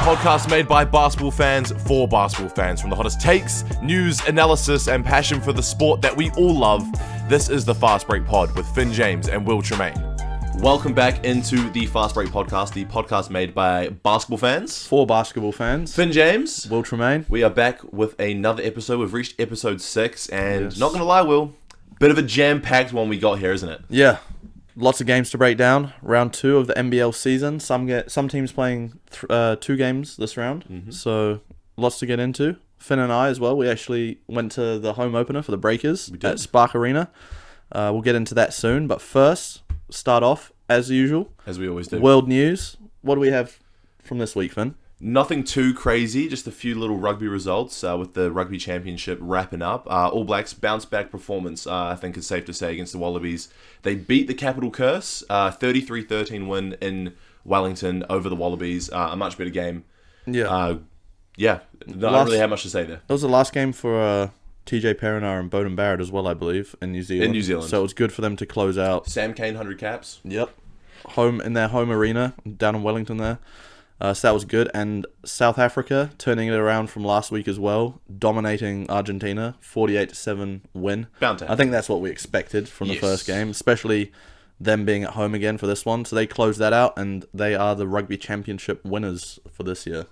podcast made by basketball fans for basketball fans. From the hottest takes, news, analysis, and passion for the sport that we all love, this is the Fast Break Pod with Finn James and Will Tremaine. Welcome back into the Fast Break Podcast, the podcast made by basketball fans. For basketball fans. Finn James. Will Tremaine. We are back with another episode. We've reached episode 6, and Yes. not going to lie, Will, bit of a jam-packed one we got here, isn't it? Yeah. Lots of games to break down. Round 2 of the NBL season. Some teams playing 2 games this round. So lots to get into. Finn and I as well. We actually went to the home opener for the Breakers at Spark Arena. We'll get into that soon. But first, start off as usual. As we always do. World news. What do we have from this week, Finn? Nothing too crazy, just a few little rugby results with the Rugby Championship wrapping up. All Blacks bounce-back performance, I think it's safe to say, against the Wallabies. They beat the Capital Curse, 33-13 win in Wellington over the Wallabies. A much better game. Yeah. I don't really have much to say there. That was the last game for TJ Perinar and Bowden Barrett as well, I believe, in New Zealand. In New Zealand. So it was good for them to close out. Sam Cane, 100 caps. Yep. In their home arena, down in Wellington there. So that was good. And South Africa turning it around from last week as well, dominating Argentina, 48-7 win. Bound to happen. I think that's what we expected from the first game, especially them being at home again for this one. So they closed that out, and they are the Rugby Championship winners for this year.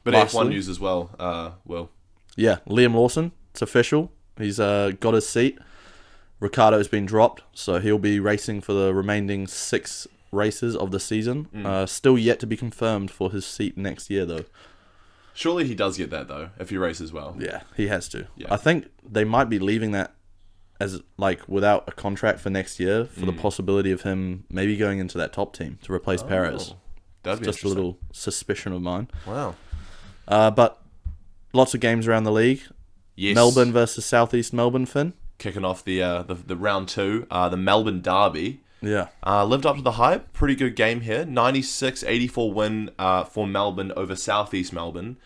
But Lastly, F1 news as well, Will. Yeah, Liam Lawson, it's official. He's got his seat. Ricardo's been dropped, so he'll be racing for the remaining 6 races of the season. Still yet to be confirmed for his seat next year, though. Surely he does get that, though, if he races well. Yeah, he has to. Yeah. I think they might be leaving that as without a contract for next year for the possibility of him maybe going into that top team to replace Perez. That'd be Just a little suspicion of mine. Wow. But lots of games around the league. Yes. Melbourne versus Southeast Melbourne, Finn. Kicking off the round 2, the Melbourne Derby. Yeah. Lived up to the hype. Pretty good game here. 96-84 win for Melbourne over Southeast Melbourne.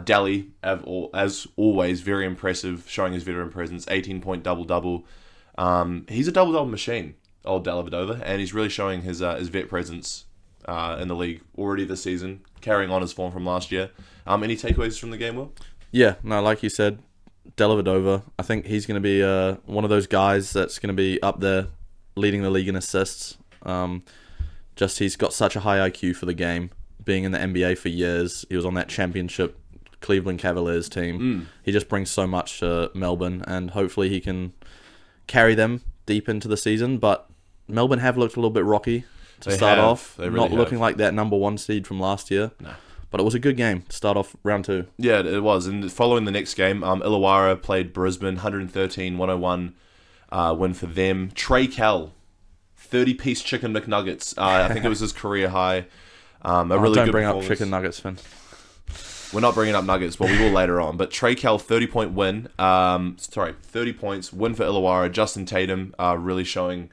Daly, as always, very impressive, showing his veteran presence. 18-point double-double. He's a double-double machine, old Dellavedova, and he's really showing his vet presence in the league already this season, carrying on his form from last year. Any takeaways from the game, Will? Yeah, no, like you said, Dellavedova, I think he's going to be one of those guys that's going to be up there leading the league in assists. He's got such a high IQ for the game. Being in the NBA for years, he was on that championship Cleveland Cavaliers team. He just brings so much to Melbourne, and hopefully he can carry them deep into the season. But Melbourne have looked a little bit rocky to start off. They really not have. looking like that number 1 seed from last year. No. But it was a good game to start off round 2. Yeah, it was. And following the next game, Illawarra played Brisbane, 113-101 win for them. Trey Kell, 30-piece chicken McNuggets. I think it was his career high. Don't bring up chicken nuggets, Finn. We're not bringing up nuggets, but we will later on. But Trey Kell, 30-point win. 30 points, win for Illawarra. Justin Tatum really showing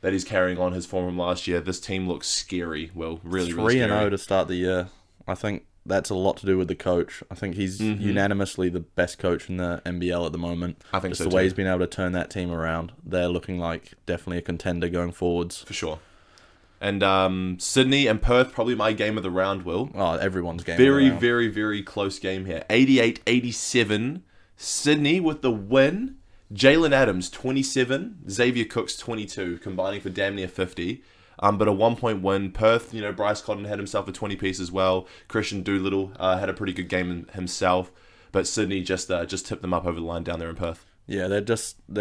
that he's carrying on his form from last year. This team looks scary. Well, really, really scary. 3-0 to start the year. I think that's a lot to do with the coach. I think he's unanimously the best coach in the NBL at the moment. I think Just so the way too. he's been able to turn that team around. They're looking like definitely a contender going forwards. For sure. And Sydney and Perth, probably my game of the round, Will. Oh, everyone's game. Very, very, very close game here. 88-87. Sydney with the win. Jalen Adams, 27. Xavier Cooks, 22. Combining for damn near 50. But a 1-point win. Perth, Bryce Cotton had himself a 20-piece as well. Christian Doolittle had a pretty good game himself. But Sydney just tipped them up over the line down there in Perth. Yeah, they're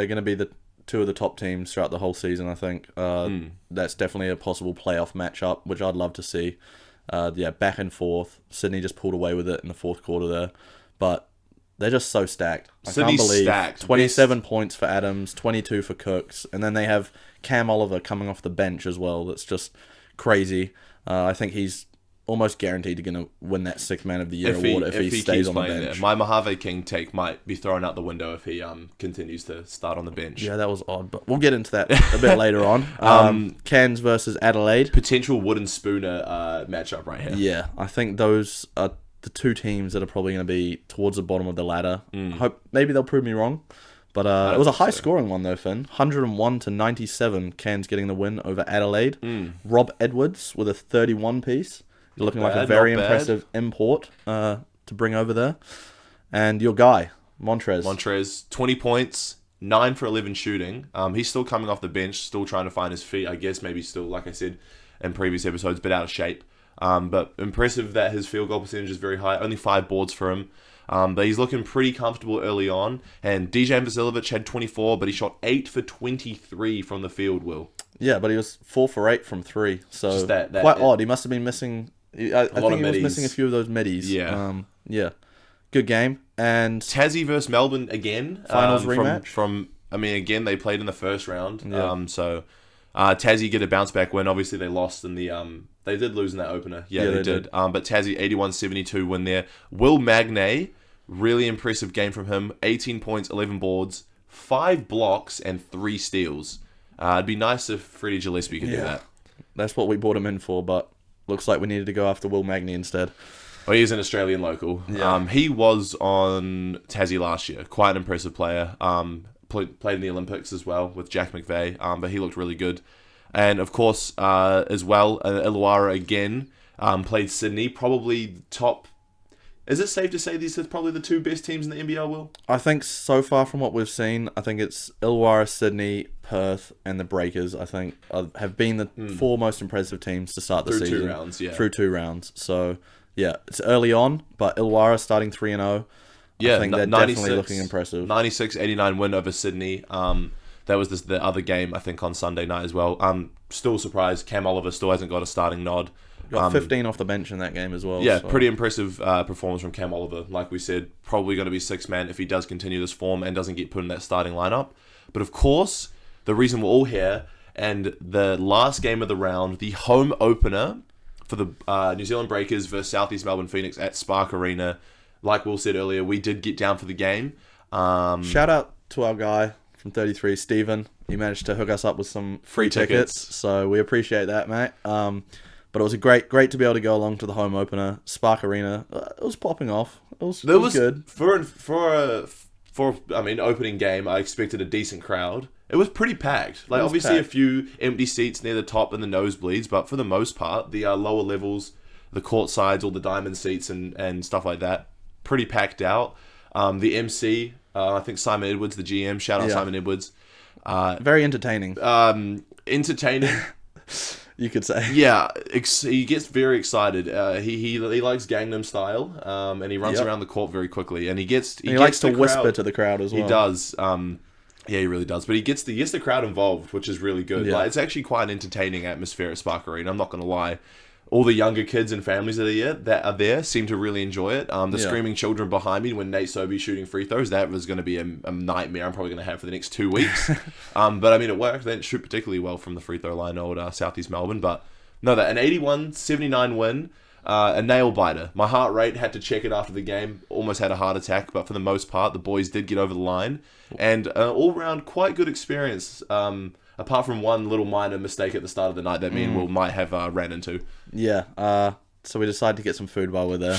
going to be the 2 of the top teams throughout the whole season, I think. That's definitely a possible playoff matchup, which I'd love to see. Back and forth. Sydney just pulled away with it in the fourth quarter there. But they're just so stacked. Sydney's can't believe stacked. 27 points for Adams, 22 for Cooks, and then they have Cam Oliver coming off the bench as well. That's just crazy. I think he's almost guaranteed going to win that 6th Man of the Year award if he stays on the bench. There. My Mojave King take might be thrown out the window if he continues to start on the bench. Yeah, that was odd, but we'll get into that a bit later on. Cairns versus Adelaide. Potential wooden spooner matchup right here. Yeah, I think those are the 2 teams that are probably going to be towards the bottom of the ladder. Hope maybe they'll prove me wrong. But it was a high-scoring one, though, Finn. 101-97, Cairns getting the win over Adelaide. Rob Edwards with a 31-piece. You're looking like a Bad, very not bad. impressive import to bring over there. And your guy, Montrez. Montrez, 20 points, 9 for 11 shooting. He's still coming off the bench, still trying to find his feet. I guess maybe still, like I said in previous episodes, a bit out of shape. But impressive that his field goal percentage is very high. Only 5 boards for him. But he's looking pretty comfortable early on. And DJ Vasiljevic had 24, but he shot 8 for 23 from the field, Will. Yeah, but he was 4 for 8 from 3. So Just that quite odd. He must have been missing... I think he was middies. missing a few of those middies. Yeah. Yeah. Good game. And Tassie versus Melbourne again. Finals rematch? Again, they played in the first round. Yeah. So Tassie get a bounce back win. Obviously, they lost in the... They did lose in that opener. Yeah, they did. But Tassie, 81-72 win there. Will Magnay, really impressive game from him. 18 points, 11 boards, 5 blocks, and 3 steals. It'd be nice if Freddie Gillespie could do that. That's what we brought him in for, but looks like we needed to go after Will Magnay instead. Well, he's an Australian local. Yeah. He was on Tassie last year. Quite an impressive player. Played in the Olympics as well with Jack McVeigh, but he looked really good. And, of course, as well, Illawarra again played Sydney. Probably top... Is it safe to say these are probably the 2 best teams in the NBL, Will? I think so far from what we've seen, I think it's Illawarra, Sydney, Perth, and the Breakers, I think, have been the 4 most impressive teams to start the Through season. 2 rounds, yeah. Through 2 rounds. So, yeah, it's early on, but Illawarra starting 3-0. Yeah, I think they're definitely looking impressive. 96-89 win over Sydney. That was the other game, I think, on Sunday night as well. Still surprised Cam Oliver still hasn't got a starting nod. Got 15 off the bench in that game as well. Yeah, so. pretty impressive performance from Cam Oliver. Like we said, probably going to be 6-man if he does continue this form and doesn't get put in that starting lineup. But of course, the reason we're all here, and the last game of the round, the home opener for the New Zealand Breakers versus Southeast Melbourne Phoenix at Spark Arena. Like Will said earlier, we did get down for the game. Shout out to our guy from 33, Stephen. He managed to hook us up with some free tickets. So we appreciate that, mate. But it was great to be able to go along to the home opener, Spark Arena. It was popping off. It was good. For opening game, I expected a decent crowd. It was pretty packed. Like obviously packed. A few empty seats near the top and the nosebleeds, but for the most part, the lower levels, the court sides, all the diamond seats and stuff like that, pretty packed out. The MC, I think Simon Edwards, the GM. Shout out Simon Edwards. Very entertaining. Entertaining. You could say. Yeah, he gets very excied. He likes Gangnam Style, and he runs around the court very quickly. And he likes to whisper to the crowd as well. He does. Yeah, he really does. But he gets the crowd involved, which is really good. Yeah. Like, it's actually quite an entertaining atmosphere at Spark Arena. I'm not going to lie. All the younger kids and families that are there seem to really enjoy it. The screaming children behind me when Nate Sobey's shooting free throws, that was going to be a nightmare I'm probably going to have for the next 2 weeks. But I mean, it worked. They didn't shoot particularly well from the free throw line, old Southeast Melbourne. But no, an 81-79 win, a nail biter. My heart rate had to check it after the game. Almost had a heart attack, but for the most part, the boys did get over the line. And all round, quite good experience. Apart from one little minor mistake at the start of the night that me and Will might have ran into. Yeah. So we decided to get some food while we're there.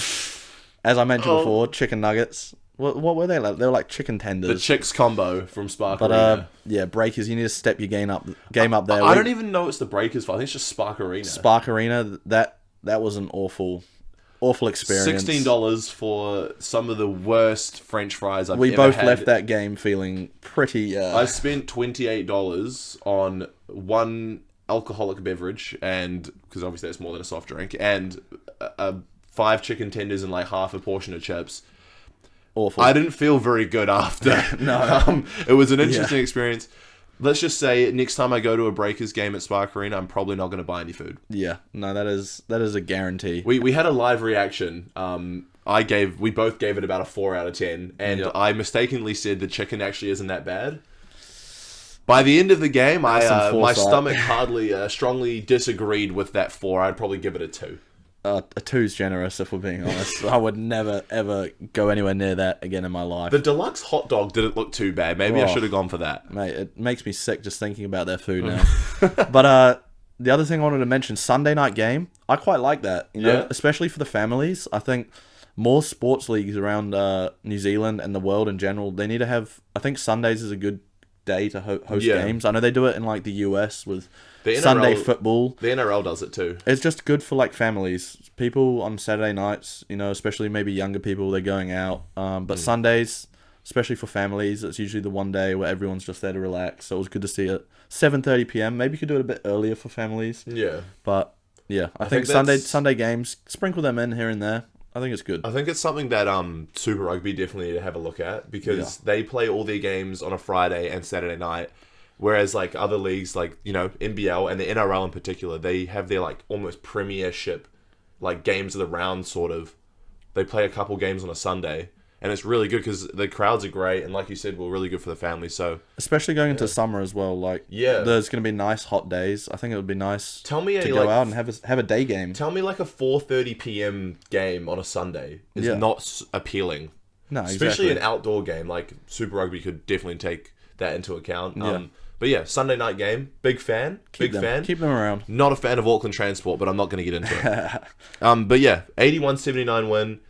As I mentioned before, chicken nuggets. What were they like? They were like chicken tenders. The Chicks combo from Spark Arena. Breakers, you need to step your game up there. I don't even know it's the Breakers fault. I think it's just Spark Arena. Spark Arena, that was an awful experience. $16 for some of the worst French fries I've ever had. We both left that game feeling pretty... I spent $28 on one alcoholic beverage, and because obviously that's more than a soft drink, and 5 chicken tenders and like half a portion of chips. Awful. I didn't feel very good after. No. It was an interesting experience. Let's just say next time I go to a Breakers game at Spark Arena, I'm probably not going to buy any food. Yeah, no, that is a guarantee. We had a live reaction. We both gave it about a 4 out of 10, and I mistakenly said the chicken actually isn't that bad. By the end of the game, my stomach hardly strongly disagreed with that 4. I'd probably give it a 2. A 2's generous, if we're being honest. I would never, ever go anywhere near that again in my life. The deluxe hot dog didn't look too bad. Maybe I should have gone for that. Mate, it makes me sick just thinking about their food now. But the other thing I wanted to mention, Sunday night game, I quite like that. Especially for the families. I think more sports leagues around New Zealand and the world in general, they need to have... I think Sundays is a good day to host Yeah. games. I know they do it in like the US with The Sunday NRL football. The NRL does it too. It's just good for like families. People on Saturday nights, especially maybe younger people, they're going out. But Sundays, especially for families, it's usually the one day where everyone's just there to relax. So it was good to see it. 7:30 p.m. Maybe you could do it a bit earlier for families. Yeah. But yeah, I think that's- Sunday games, sprinkle them in here and there. I think it's good. I think it's something that Super Rugby definitely need to have a look at because they play all their games on a Friday and Saturday night, whereas like other leagues like NBL and the NRL in particular, they have their like almost premiership like games of the round sort of. They play a couple games on a Sunday, and it's really good because the crowds are great and like you said, we're really good for the family. So especially going into summer as well, like there's gonna be nice hot days. I think it would be nice to go out and have a day game. Tell me like a 4:30 p.m. game on a Sunday is not appealing. No, especially exactly. an outdoor game like Super Rugby could definitely take that into account. Yeah. But yeah, Sunday night game, big fan. Keep them around. Not a fan of Auckland Transport, but I'm not going to get into it. But yeah, 81-79 win.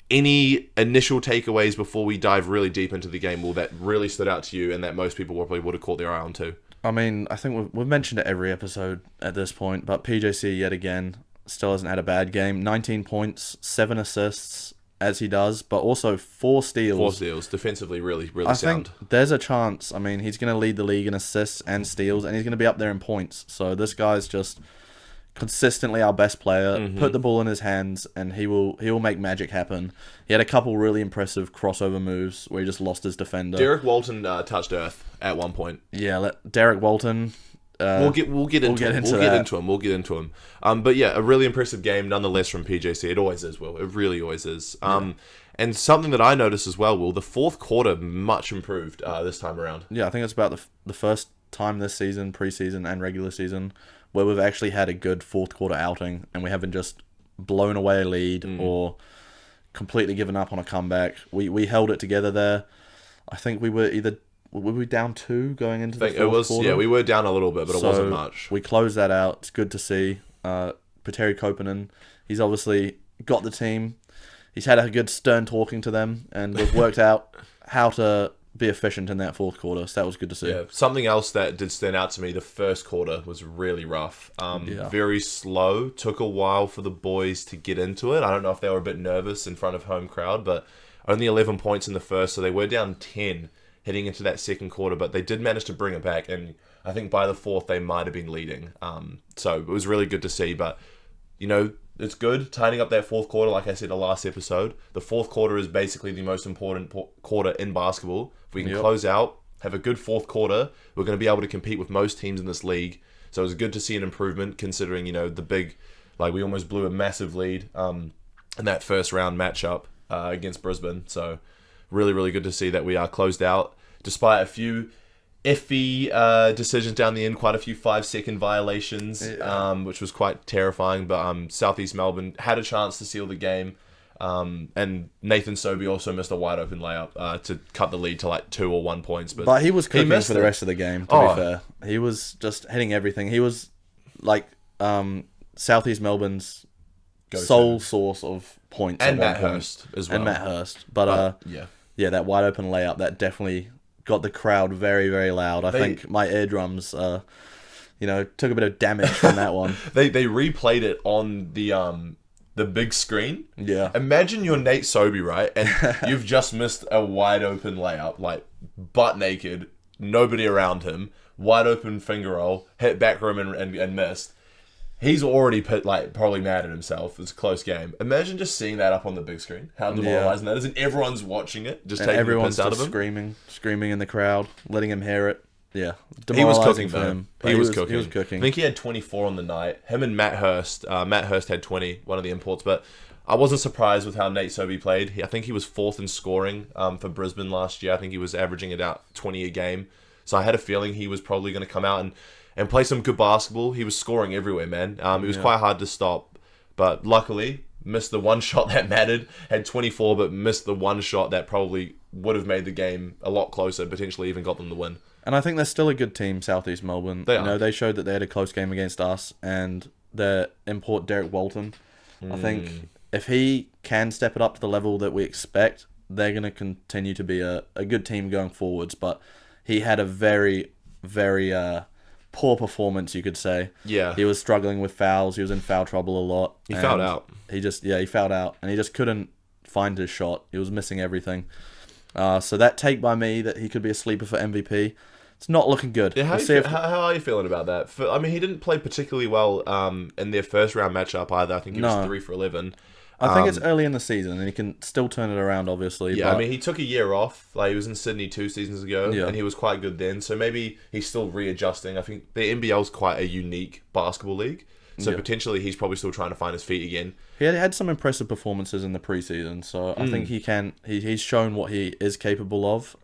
Any initial takeaways before we dive really deep into the game that really stood out to you and that most people probably would have caught their eye on too? I mean, I think we've mentioned it every episode at this point, but PJC yet again still hasn't had a bad game. 19 points, 7 assists as he does, but also 4 steals. 4 steals. Defensively, really, really I sound. think there's a chance. I mean, he's going to lead the league in assists and steals, and he's going to be up there in points. So this guy's just consistently our best player. Put the ball in his hands, and he will make magic happen. He had a couple really impressive crossover moves where he just lost his defender. Derek Walton touched earth at one point. Yeah, Derek Walton. We'll get into him. But yeah, a really impressive game nonetheless from PJC. It always is, Will. It really always is. And something that I noticed as well, Will, the fourth quarter much improved this time around. Yeah, I think it's about the first time this season, preseason and regular season, where we've actually had a good fourth quarter outing and we haven't just blown away a lead or completely given up on a comeback. We held it together there. I think we were we down 2 going into the fourth quarter? Yeah, we were down a little bit, but it wasn't much. We closed that out. It's good to see. Petteri Koponen, he's obviously got the team. He's had a good stern talking to them, and we've worked out how to be efficient in that fourth quarter. So that was good to see. Yeah, something else that did stand out to me, the first quarter was really rough. Very slow. Took a while for the boys to get into it. I don't know if they were a bit nervous in front of home crowd, but only 11 points in the first, so they were down 10 heading into that second quarter, but they did manage to bring it back, and I think by the fourth they might have been leading. So it was really good to see, but it's good tightening up that fourth quarter. Like I said in the last episode, the fourth quarter is basically the most important quarter in basketball. If we can close out, have a good fourth quarter, we're going to be able to compete with most teams in this league. So it was good to see an improvement considering the big, we almost blew a massive lead in that first round matchup against Brisbane. So really, really good to see that we are closed out despite a few iffy decisions down the end, quite a few 5-second violations, which was quite terrifying. But Southeast Melbourne had a chance to seal the game, and Nathan Sobey also missed a wide open layup to cut the lead to 2 or 1 points. But he was cooking for the rest of the game. To be fair, he was just hitting everything. He was like Southeast Melbourne's sole source of points, and Matt Hurst as well. And Matt Hurst, but that wide open layup that definitely got the crowd very, very loud. I think my eardrums, took a bit of damage from that one. They replayed it on the big screen. Yeah. Imagine you're Nate Sobey, right? And you've just missed a wide open layup, butt naked, nobody around him, wide open finger roll, hit back rim and missed. He's already probably mad at himself. It's a close game. Imagine just seeing that up on the big screen. How demoralizing that is. And everyone's watching it, just taking the piss out of him. Screaming in the crowd, letting him hear it. Yeah. He was cooking for him. He was cooking. I think he had 24 on the night. Him and Matt Hurst. Matt Hurst had 20, one of the imports. But I wasn't surprised with how Nate Sobey played. I think he was 4th in scoring for Brisbane last year. I think he was averaging about 20 a game. So I had a feeling he was probably going to come out and play some good basketball. He was scoring everywhere, man. It was quite hard to stop. But luckily, missed the one shot that mattered. Had 24, but missed the one shot that probably would have made the game a lot closer, potentially even got them the win. And I think they're still a good team, Southeast Melbourne. They showed that they had a close game against us, and their import, Derek Walton, I think if he can step it up to the level that we expect, they're going to continue to be a good team going forwards. But he had a very, very poor performance, you could say. Yeah. He was struggling with fouls. He was in foul trouble a lot. He fouled out. He fouled out, and he just couldn't find his shot. He was missing everything. So that take by me that he could be a sleeper for MVP, it's not looking good. Yeah, how are you feeling about that? I mean, he didn't play particularly well in their first round matchup either. I think he was 3 for 11. I think it's early in the season, and he can still turn it around, obviously. Yeah, but I mean, he took a year off. Like, he was in Sydney 2 seasons ago, Yeah. and he was quite good then. So maybe he's still readjusting. I think the NBL's quite a unique basketball league. So Yeah. potentially he's probably still trying to find his feet again. he had some impressive performances in the preseason, so I think he's shown what he is capable of.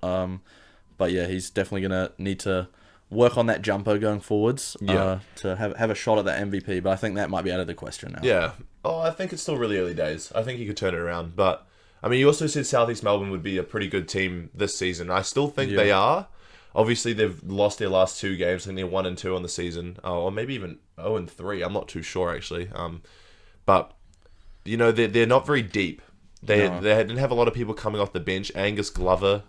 But yeah, he's definitely going to need to work on that jumper going forwards to have a shot at that MVP. But I think that might be out of the question now. Yeah. Oh, I think it's still really early days. I think he could turn it around. But, I mean, you also said Southeast Melbourne would be a pretty good team this season. I still think they are. Obviously, they've lost their last 2 games. I think they're 1 and 2 on the season. Or maybe even 0 and 3. I'm not too sure, actually. But, you know, they're not very deep. They didn't have a lot of people coming off the bench. Angus Glover,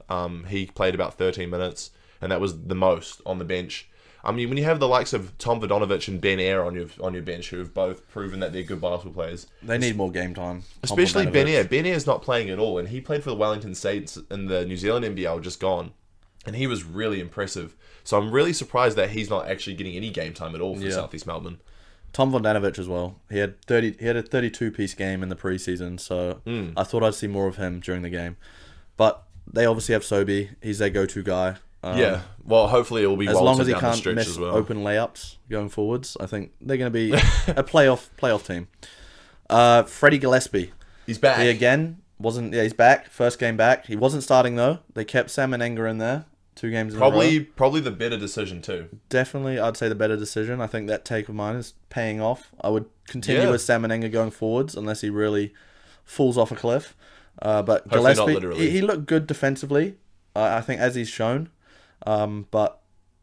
he played about 13 minutes. And that was the most on the bench. I mean, when you have the likes of Tom Vodonovich and Ben Air on your bench, who have both proven that they're good basketball players, They need more game time. especially Ben Air. Ben Air's not playing at all, and he played for the Wellington Saints in the New Zealand NBL, just gone, and he was really impressive. So I'm really surprised that he's not actually getting any game time at all for Southeast Melbourne. Tom Vodanovich as well. He had a 32-piece game in the preseason, so I thought I'd see more of him during the game. But they obviously have Sobi. He's their go-to guy. Yeah, well, hopefully it will be as long as he down the can't stretch miss as well. open layups going forwards. I think they're going to be a playoff team. Freddie Gillespie. He's back. He again wasn't. Yeah, he's back. First game back. He wasn't starting though. They kept Sam Menenga in there. 2 games in a row. Probably the better decision too. Definitely, I'd say the better decision. I think that take of mine is paying off. I would continue with Sam Menenga going forwards unless he really falls off a cliff. But Hopefully Gillespie, not literally. he looked good defensively. I think as he's shown. But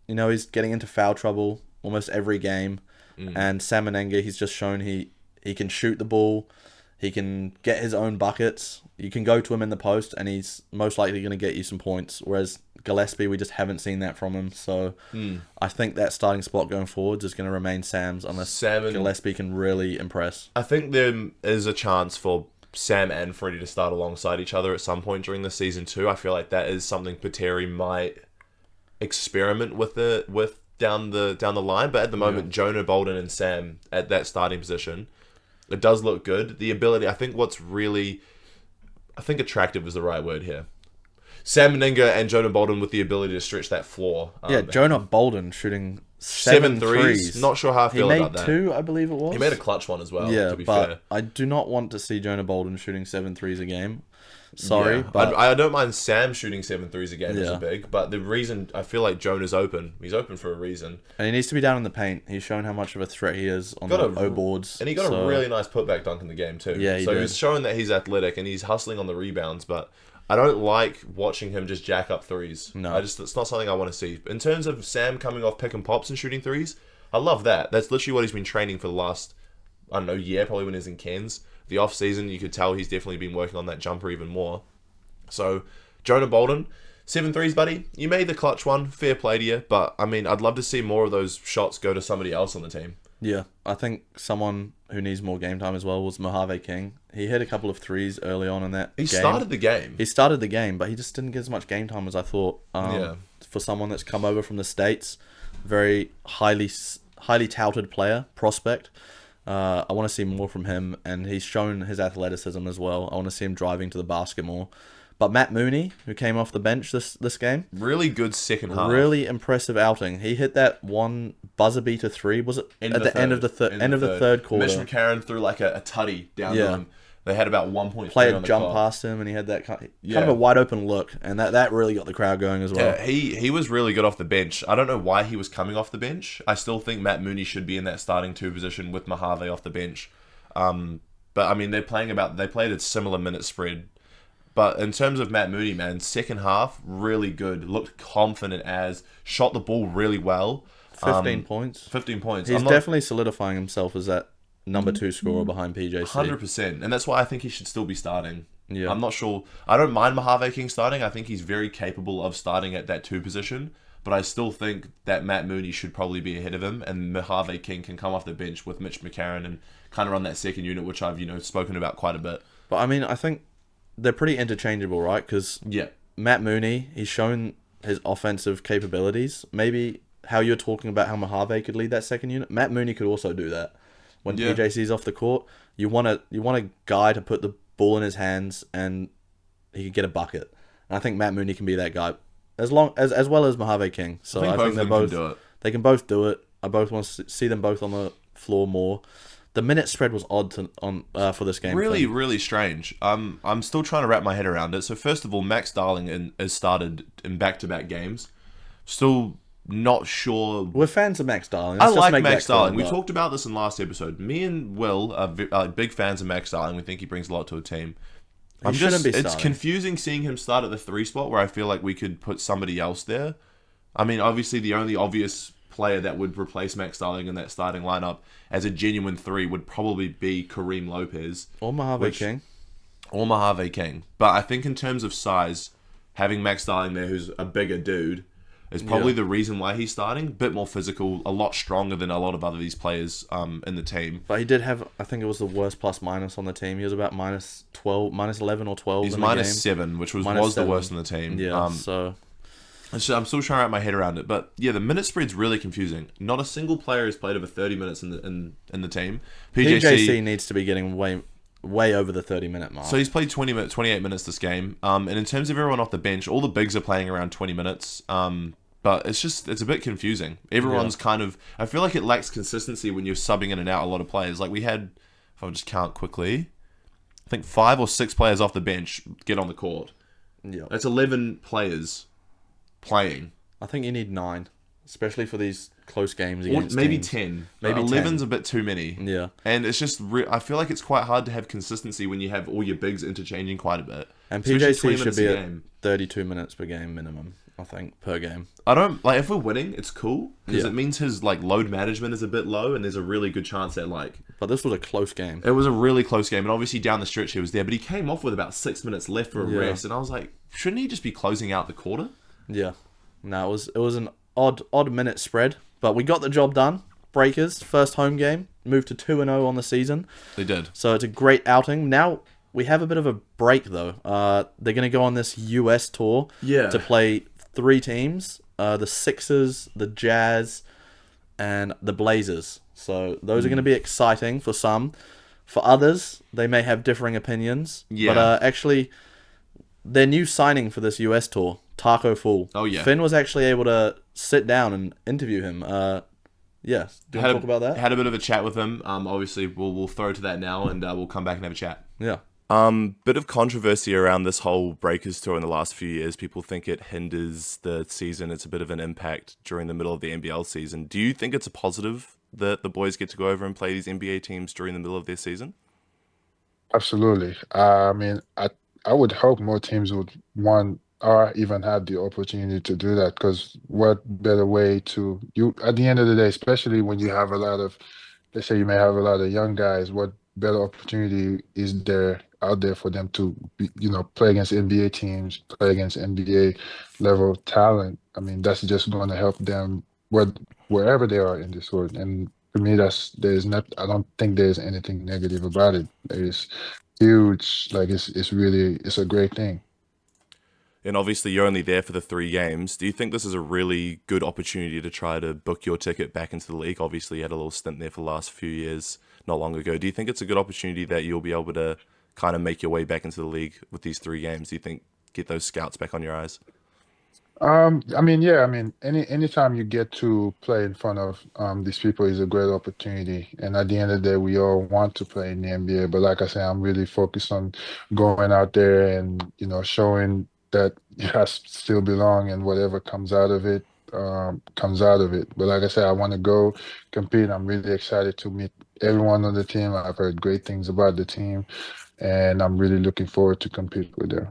you know, he's getting into foul trouble almost every game. And Sam Menenga, he's just shown he can shoot the ball. He can get his own buckets. You can go to him in the post, and he's most likely going to get you some points. Whereas Gillespie, we just haven't seen that from him. So I think that starting spot going forwards is going to remain Sam's unless Gillespie can really impress. I think there is a chance for Sam and Freddie to start alongside each other at some point during the season too. I feel like that is something Pateri might experiment with down the line. But at the moment, Jonah Bolden and Sam at that starting position, it does look good. The ability, I think attractive is the right word here. Sam Menenga and Jonah Bolden with the ability to stretch that floor. Jonah Bolden shooting 7 threes. Not sure how I feel about that. He made 2, I believe it was. He made a clutch one as well, yeah, to be but fair. I do not want to see Jonah Bolden shooting 7 threes a game. Sorry, Yeah. but I don't mind Sam shooting 7 threes a game as Yeah. a big, but the reason I feel like Jonah's open, he's open for a reason. and he needs to be down in the paint. He's shown how much of a threat he is on the O boards. And he got a really nice putback dunk in the game too. Yeah, he so did. he's showing that he's athletic and he's hustling on the rebounds, but I don't like watching him just jack up threes. No. It's not something I want to see. In terms of Sam coming off pick and pops and shooting threes, I love that. That's literally what he's been training for the last, I don't know, year, probably when he was in Cairns. The off season, you could tell he's definitely been working on that jumper even more. So, Jonah Bolden, 7 threes, buddy. You made the clutch one. Fair play to you. But, I mean, I'd love to see more of those shots go to somebody else on the team. Yeah, I think someone who needs more game time as well was Mojave King. He hit a couple of threes early on in that game. He started the game. He started the game, but he just didn't get as much game time as I thought. For someone that's come over from the States, very highly touted player, prospect. I want to see more from him, and he's shown his athleticism as well. I want to see him driving to the basket more. But Matt Mooney, who came off the bench this game, really good second half. really impressive outing. He hit that one buzzer beater 3. Was it at the end of the third quarter? Mitch McCarron threw like a tutty down to him. They had about 1.3 Player on the jumped clock. past him, and he had that kind of a wide open look, and that really got the crowd going as well. Yeah, he was really good off the bench. I don't know why he was coming off the bench. I still think Matt Mooney should be in that starting 2 position with Mojave off the bench. But I mean, they played a similar minute spread. But in terms of Matt Mooney, man, second half, really good. Looked confident shot the ball really well. 15 points. 15 points. He's definitely solidifying himself as that number 2 scorer behind PJ. 100%. And that's why I think he should still be starting. Yeah. I'm not sure. I don't mind Mojave King starting. I think he's very capable of starting at that 2 position. But I still think that Matt Mooney should probably be ahead of him, and Mojave King can come off the bench with Mitch McCarron and kind of run that second unit, which I've spoken about quite a bit. But I mean, I think they're pretty interchangeable, right? Because Yeah, Matt Mooney, he's shown his offensive capabilities. Maybe how you're talking about how Mojave could lead that second unit. Matt Mooney could also do that. When Yeah. PJC's off the court, you want a guy to put the ball in his hands and he could get a bucket. And I think Matt Mooney can be that guy, as well as Mojave King. So I think both of they're them both can do it. they can both do it. I both want to see them both on the floor more. The minute spread was odd for this game. Really, really strange. I'm still trying to wrap my head around it. So first of all, Max Darling has started in back-to-back games. Still not sure. We're fans of Max Darling. I Let's just like make Max that clear, Darling. We but- talked about this in last episode. Me and Will are big fans of Max Darling. We think he brings a lot to a team. shouldn't be It's starting. confusing seeing him start at the 3 spot where I feel like we could put somebody else there. I mean, obviously the only obvious player that would replace Max Darling in that starting lineup as a genuine 3 would probably be Kareem Lopez Or Mojave which- King. or Mojave King. But I think in terms of size, having Max Darling there, who's a bigger dude, is probably the reason why he's starting. Bit more physical, a lot stronger than a lot of other these players in the team. But he did have, I think it was the worst plus minus on the team. He was about minus 12, minus 11 or 12 He's in the minus game. 7, which was Minus the 7. worst in the team. Yeah, so So I'm still trying to wrap my head around it, but yeah, the minute spread's really confusing. Not a single player has played over 30 minutes in the team. PJC needs to be getting way over the 30-minute mark. So he's played 28 minutes this game. And in terms of everyone off the bench, all the bigs are playing around 20 minutes. But it's a bit confusing. Everyone's kind of, I feel like it lacks consistency when you're subbing in and out a lot of players. Like we had, if I'll just count quickly, I think 5 or 6 players off the bench get on the court. yeah. That's 11 players playing. I think you need 9, especially for these close games Or against maybe teams. 10. Maybe 11's 10. a bit too many. Yeah. And it's just, I feel like it's quite hard to have consistency when you have all your bigs interchanging quite a bit. And Especially PJC 20 should minutes be a at game. 32 minutes per game minimum, I think, per game. I don't, like, if we're winning, it's cool. Because Yeah. it means his, like, load management is a bit low and there's a really good chance that, like, But this was a close game. it was a really close game. And obviously down the stretch he was there. But he came off with about 6 minutes left for a Yeah. rest. And I was like, shouldn't he just be closing out the quarter? Yeah. No, it was an odd minute spread, but we got the job done. Breakers, first home game, moved to 2-0 on the season. They did. So it's a great outing. Now we have a bit of a break though. They're going to go on this US tour Yeah. to play 3 teams, the Sixers, the Jazz, and the Blazers. So those are going to be exciting for some. For others, they may have differing opinions. Yeah. But actually, their new signing for this US tour, Tacko Fall. Oh, yeah. Finn was actually able to sit down and interview him. Yeah. Do you want to talk about that? Had a bit of a chat with him. Obviously, we'll throw to that now and we'll come back and have a chat. Yeah. Bit of controversy around this whole Breakers tour in the last few years. People think it hinders the season. It's a bit of an impact during the middle of the NBL season. Do you think it's a positive that the boys get to go over and play these NBA teams during the middle of their season? Absolutely. I mean, I would hope more teams would want or even have the opportunity to do that because what better way to you at the end of the day, especially when you have a lot of, let's say you may have a lot of young guys, what better opportunity is there out there for them to be, play against NBA teams, play against NBA level talent? I mean, that's just going to help them wherever they are in this world. And for me, I don't think there's anything negative about it. It's huge. Like it's a great thing. And obviously, you're only there for the 3 games. Do you think this is a really good opportunity to try to book your ticket back into the league? Obviously, you had a little stint there for the last few years, not long ago. Do you think it's a good opportunity that you'll be able to kind of make your way back into the league with these 3 games? Do you think get those scouts back on your eyes? I mean, yeah, I mean, anytime you get to play in front of these people is a great opportunity. And at the end of the day, we all want to play in the NBA. But like I say, I'm really focused on going out there and, showing that I still belong and whatever comes out of it, comes out of it. But like I said, I want to go compete. I'm really excited to meet everyone on the team. I've heard great things about the team, and I'm really looking forward to compete with them.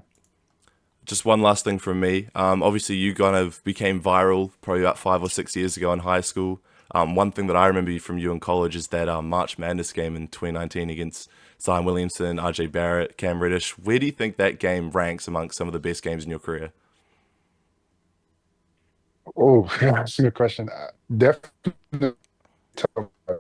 Just one last thing from me. Obviously, you kind of became viral probably about 5 or 6 years ago in high school. One thing that I remember from you in college is that March Madness game in 2019 against Zion Williamson, RJ Barrett, Cam Reddish. Where do you think that game ranks amongst some of the best games in your career? Oh, yeah, that's a good question. Definitely tough. I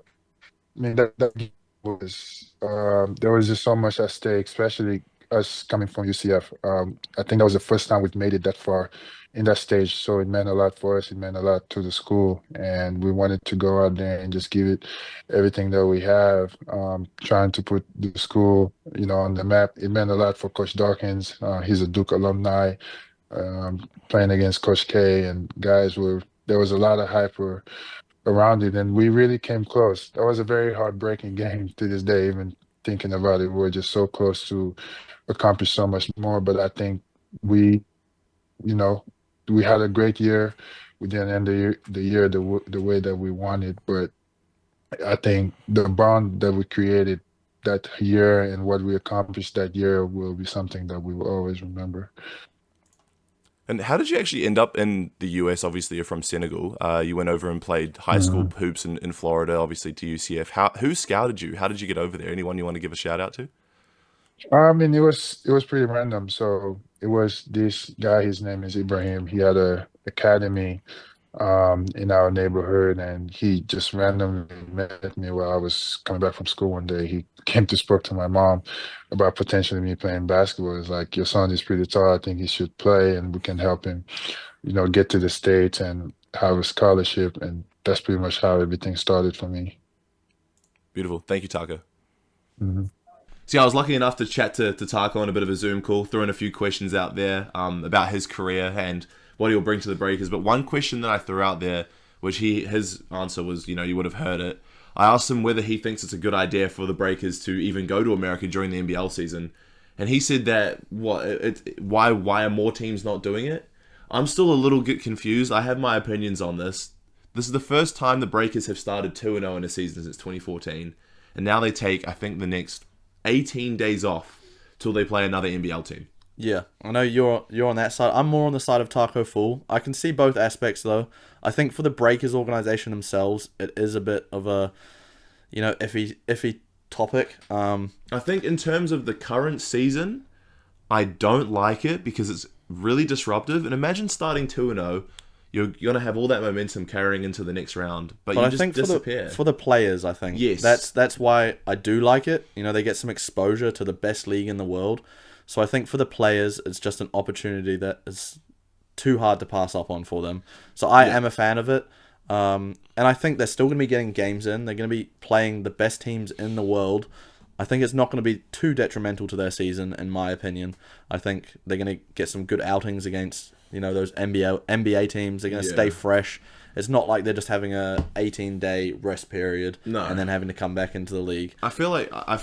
mean, that game was there was just so much at stake, especially us coming from UCF. I think that was the first time we've made it that far in that stage, so it meant a lot for us. It meant a lot to the school, and we wanted to go out there and just give it everything that we have. Trying to put the school, on the map. It meant a lot for Coach Dawkins. He's a Duke alumni. Playing against Coach K and guys were there was a lot of hype around it, and we really came close. That was a very heartbreaking game to this day, even thinking about it. We were just so close to accomplish so much more, but I think we, you know, we had a great year. We didn't end the year the way that we wanted, but I think the bond that we created that year and what we accomplished that year will be something that we will always remember. And how did you actually end up in the US? Obviously, you're from Senegal. You went over and played high school hoops in Florida, obviously to UCF. Who scouted you? How did you get over there? Anyone you want to give a shout out to? I mean, it was pretty random. So it was this guy. His name is Ibrahim. He had a academy in our neighborhood, and he just randomly met me while I was coming back from school one day. He came to spoke to my mom about potentially me playing basketball. It's like, your son is pretty tall. I think he should play, and we can help him, get to the States and have a scholarship. And that's pretty much how everything started for me. Beautiful. Thank you, Tacko. Hmm. See, I was lucky enough to chat to Tacko on a bit of a Zoom call, throw in a few questions out there about his career and what he'll bring to the Breakers. But one question that I threw out there, which his answer was, you would have heard it. I asked him whether he thinks it's a good idea for the Breakers to even go to America during the NBL season, and he said that why are more teams not doing it? I'm still a little bit confused. I have my opinions on this. This is the first time the Breakers have started 2-0 in a season since 2014, and now they take, I think, the next 18 days off till they play another NBL team. Yeah, I know you're on that side. I'm more on the side of Tacko Fall. I can see both aspects though. I think for the Breakers organization themselves, it is a bit of a, iffy topic. I think in terms of the current season, I don't like it because it's really disruptive. And imagine starting 2-0, you're gonna have all that momentum carrying into the next round, but you I just think disappear. for the players, I think Yes. that's why I do like it. They get some exposure to the best league in the world. So I think for the players, it's just an opportunity that is too hard to pass up on for them. So I am a fan of it. And I think they're still going to be getting games in. They're going to be playing the best teams in the world. I think it's not going to be too detrimental to their season, in my opinion. I think they're going to get some good outings against, those NBA teams. They're going to stay fresh. It's not like they're just having a 18-day rest period and then having to come back into the league. I feel like I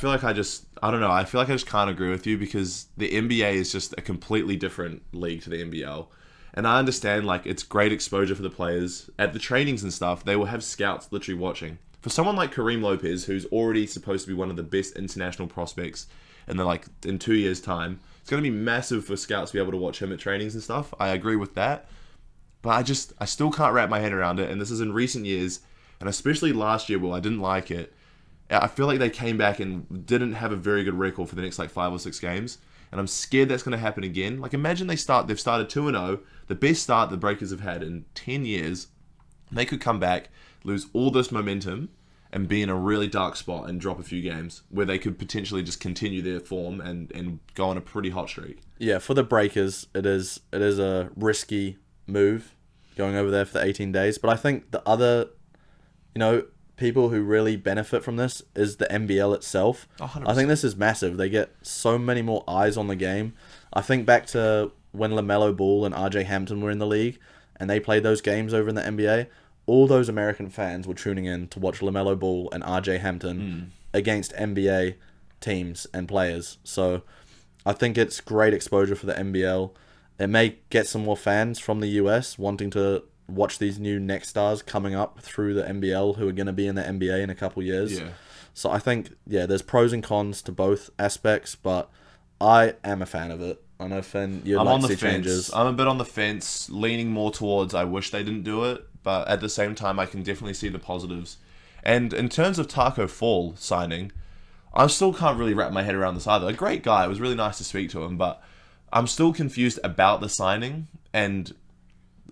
don't know. I feel like I just can't agree with you because the NBA is just a completely different league to the NBL. And I understand, it's great exposure for the players. At the trainings and stuff, they will have scouts literally watching. For someone like Kareem Lopez, who's already supposed to be one of the best international prospects in 2 years' time, it's going to be massive for scouts to be able to watch him at trainings and stuff. I agree with that. But I still can't wrap my head around it. And this is in recent years, and especially last year, I didn't like it. I feel like they came back and didn't have a very good record for the next 5 or 6 games. And I'm scared that's going to happen again. Imagine they've started 2-0, the best start the Breakers have had in 10 years. And they could come back, lose all this momentum, and be in a really dark spot and drop a few games where they could potentially just continue their form and go on a pretty hot streak. Yeah, for the Breakers, it is a risky move going over there for the 18 days. But I think the other, people who really benefit from this is the NBL itself. 100%. I think this is massive. They get so many more eyes on the game. I think back to when LaMelo Ball and RJ Hampton were in the league and they played those games over in the NBA. All those American fans were tuning in to watch LaMelo Ball and RJ Hampton against NBA teams and players. So I think it's great exposure for the NBL. It may get some more fans from the US wanting to watch these new next stars coming up through the NBL who are going to be in the NBA in a couple years. Yeah. So I think, there's pros and cons to both aspects, but I am a fan of it. I know, Finn, you'd I'm like on to the see fence. changes. I'm a bit on the fence, leaning more towards I wish they didn't do it, but at the same time, I can definitely see the positives. And in terms of Tacko Fall signing, I still can't really wrap my head around this either. A great guy. It was really nice to speak to him, but I'm still confused about the signing. And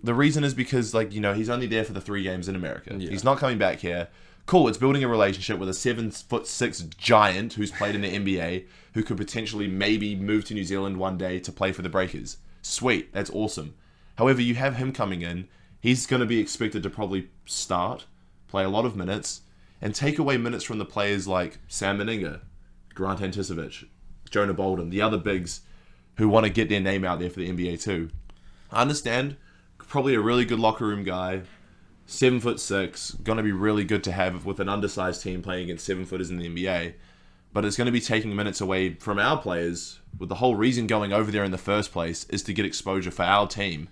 the reason is because, like, you know, he's only there for the 3 games in America. Yeah. He's not coming back here. Cool, it's building a relationship with a 7'6" giant who's played in the NBA, who could potentially maybe move to New Zealand one day to play for the Breakers. Sweet, that's awesome. However, you have him coming in. He's going to be expected to probably start, play a lot of minutes, and take away minutes from the players like Sam Meninga, Grant Anticevich, Jonah Bolden, the other bigs who want to get their name out there for the NBA too. I understand, probably a really good locker room guy, 7'6", going to be really good to have with an undersized team playing against 7-footers in the NBA. But it's going to be taking minutes away from our players, with the whole reason going over there in the first place is to get exposure for our team,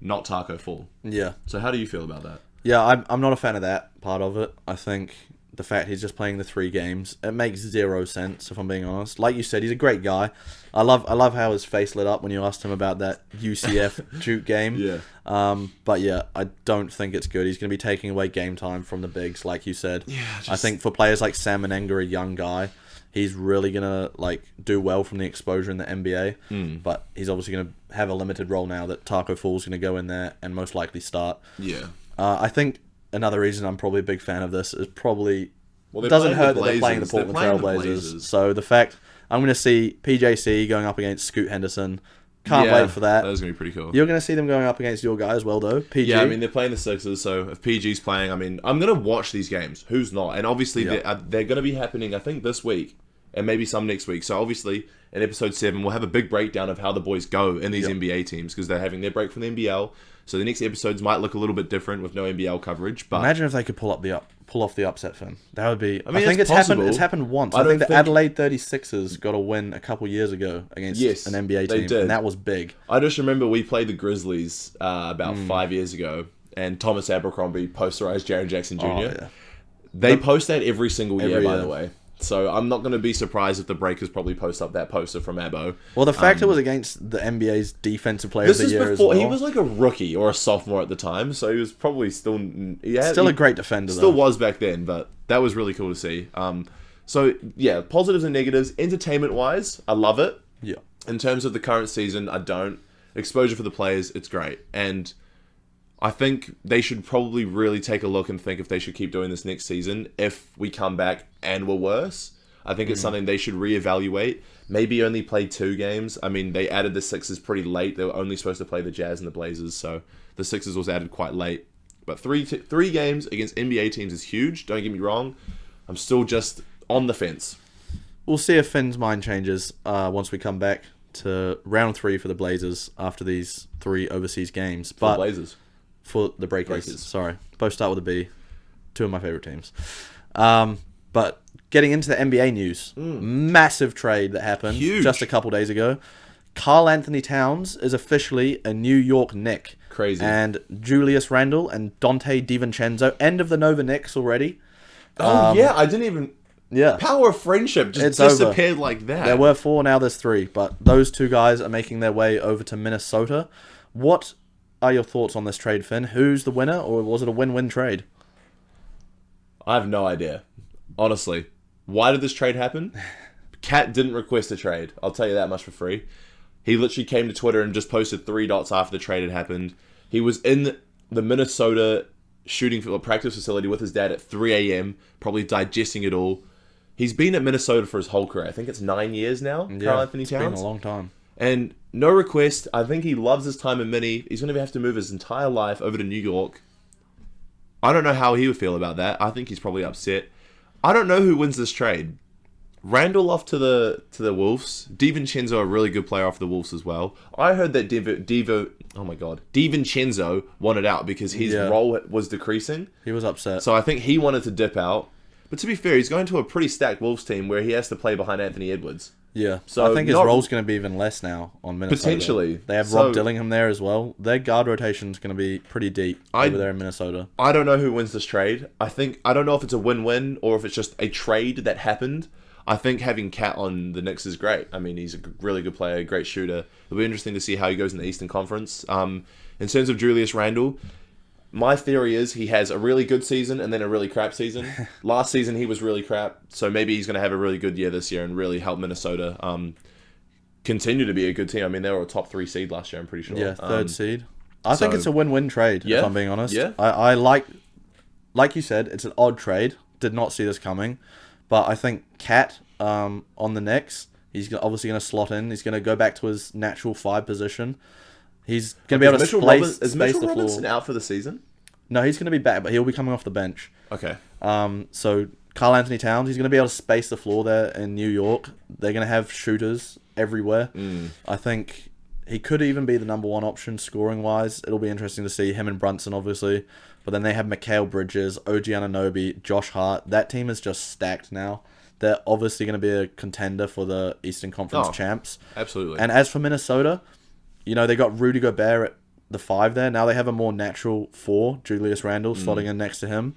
not Tacko Fall. Yeah. So how do you feel about that? Yeah, I'm not a fan of that part of it. I think the fact he's just playing the 3 games, it makes 0 sense, if I'm being honest. Like you said, he's a great guy. I love how his face lit up when you asked him about that UCF Duke game. Yeah. But yeah, I don't think it's good. He's going to be taking away game time from the bigs, like you said. Yeah, I think for players like Sam Meninga, a young guy, he's really going to like do well from the exposure in the NBA. But he's obviously going to have a limited role now that Tacko Fall's going to go in there and most likely start. Yeah. I think another reason I'm probably a big fan of this is probably Well, it doesn't playing hurt the that they're playing the Blazers. Portland They're playing the Trailblazers. Blazers. So the fact I'm going to see PJC going up against Scoot Henderson, can't Yeah, wait for that. That's going to be pretty cool. You're going to see them going up against your guy as well, though. PG. Yeah, I mean, they're playing the Sixers, so if PG's playing, I mean, I'm going to watch these games. Who's not? And obviously, they're going to be happening, I think, this week and maybe some next week. So obviously, in episode 7, we'll have a big breakdown of how the boys go in these NBA teams because they're having their break from the NBL. So the next episodes might look a little bit different with no NBL coverage. But imagine if they could pull off the upset, Finn. That would be. I mean, think it's it's happened. possible. It's happened once. I I think don't the think- Adelaide 36ers got a win a couple years ago against an NBA they team, did. and that was big. I just remember we played the Grizzlies about 5 years ago, and Thomas Abercrombie posterized Jaren Jackson Jr. Oh, yeah. They post that every single year, Every by year. the way. So I'm not going to be surprised if the Breakers probably post up that poster from Abo. Well, the fact it was against the NBA's defensive player This of is the year before as well. he was like a rookie or a sophomore at the time, so he was probably still Still a great defender, Still though. was back then, but that was really cool to see. So yeah, positives and negatives. Entertainment wise, I love it. Yeah. In terms of the current season, I don't. Exposure for the players, it's great, and I think they should probably really take a look and think if they should keep doing this next season. If we come back and we're worse, I think it's something they should reevaluate. Maybe only play 2 games. I mean, they added the Sixers pretty late. They were only supposed to play the Jazz and the Blazers, so the Sixers was added quite late. But three games against NBA teams is huge. Don't get me wrong. I'm still just on the fence. We'll see if Finn's mind changes once we come back to round 3 for the Blazers after these 3 overseas games. For the But Blazers. for the Breakers. Breakers. Sorry. Both start with a B. 2 of my favorite teams. But getting into the NBA news, massive trade that happened Huge. just a couple days ago. Karl Anthony Towns is officially a New York Knick. Crazy. And Julius Randle and Dante DiVincenzo, end of the Nova Knicks already. Oh, yeah, I didn't even... Yeah. Power of friendship just It's over. disappeared like that. There were 4, now there's 3. But those 2 guys are making their way over to Minnesota. What are your thoughts on this trade, Finn? Who's the winner, or was it a win-win trade? I have no idea. Honestly. Why did this trade happen? Cat didn't request a trade. I'll tell you that much for free. He literally came to Twitter and just posted 3 dots after the trade had happened. He was in the Minnesota shooting practice facility with his dad at 3 a.m., probably digesting it all. He's been at Minnesota for his whole career. I think it's 9 years now, Karl Anthony Towns. It's been a long time. And no request. I think he loves his time in Mini. He's going to have to move his entire life over to New York. I don't know how he would feel about that. I think he's probably upset. I don't know who wins this trade. Randall off to the Wolves. DiVincenzo, a really good player off the Wolves as well. I heard that DiVincenzo wanted out because his role was decreasing. He was upset. So I think he wanted to dip out. But to be fair, he's going to a pretty stacked Wolves team where he has to play behind Anthony Edwards. Yeah, So I think his not- role's going to be even less now on Minnesota. Potentially. They have So- Rob Dillingham there as well. Their guard rotation's going to be pretty deep over there in Minnesota. I don't know who wins this trade. I don't know if it's a win-win or if it's just a trade that happened. I think having Cat on the Knicks is great. I mean, he's a really good player, great shooter. It'll be interesting to see how he goes in the Eastern Conference. In terms of Julius Randle, My theory is he has a really good season and then a really crap season. Last season he was really crap, so maybe he's going to have a really good year this year and really help Minnesota continue to be a good team. I mean, they were a top 3 seed last year, I'm pretty sure. Yeah, third seed. I think it's a win-win trade, if I'm being honest. Yeah. I like you said, it's an odd trade. Did not see this coming. But I think Cat on the Knicks, he's obviously going to slot in. He's going to go back to his natural 5 position. He's going to be able to space Is the Mitchell floor. Robinson out for the season? No, he's going to be back, but he'll be coming off the bench. Okay. So Karl Anthony Towns, he's going to be able to space the floor there in New York. They're going to have shooters everywhere. I think he could even be the number 1 option scoring-wise. It'll be interesting to see him and Brunson, obviously. But then they have Mikal Bridges, OG Anunoby, Josh Hart. That team is just stacked now. They're obviously going to be a contender for the Eastern Conference champs. Absolutely. And as for Minnesota, you know, they got Rudy Gobert at the 5 there. Now they have a more natural 4, Julius Randle slotting in next to him.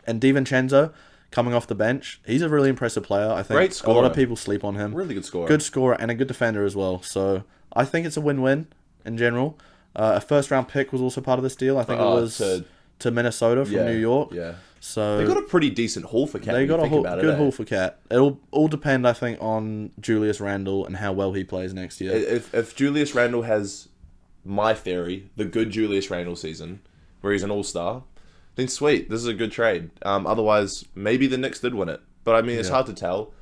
And DiVincenzo coming off the bench. He's a really impressive player. I think Great scorer. a lot of people sleep on him. Really good scorer. Good scorer and a good defender as well. So I think it's a win-win in general. A first-round pick was also part of this deal. I think it was to Minnesota from New York. Yeah. So They got a pretty decent haul for Cat. they got a good haul haul. for Cat. It'll all depend, I think, on Julius Randle and how well he plays next year. If Julius Randle has, my theory, the good Julius Randle season, where he's an all-star, then sweet, this is a good trade. Otherwise, maybe the Knicks did win it. But I mean, it's hard to tell.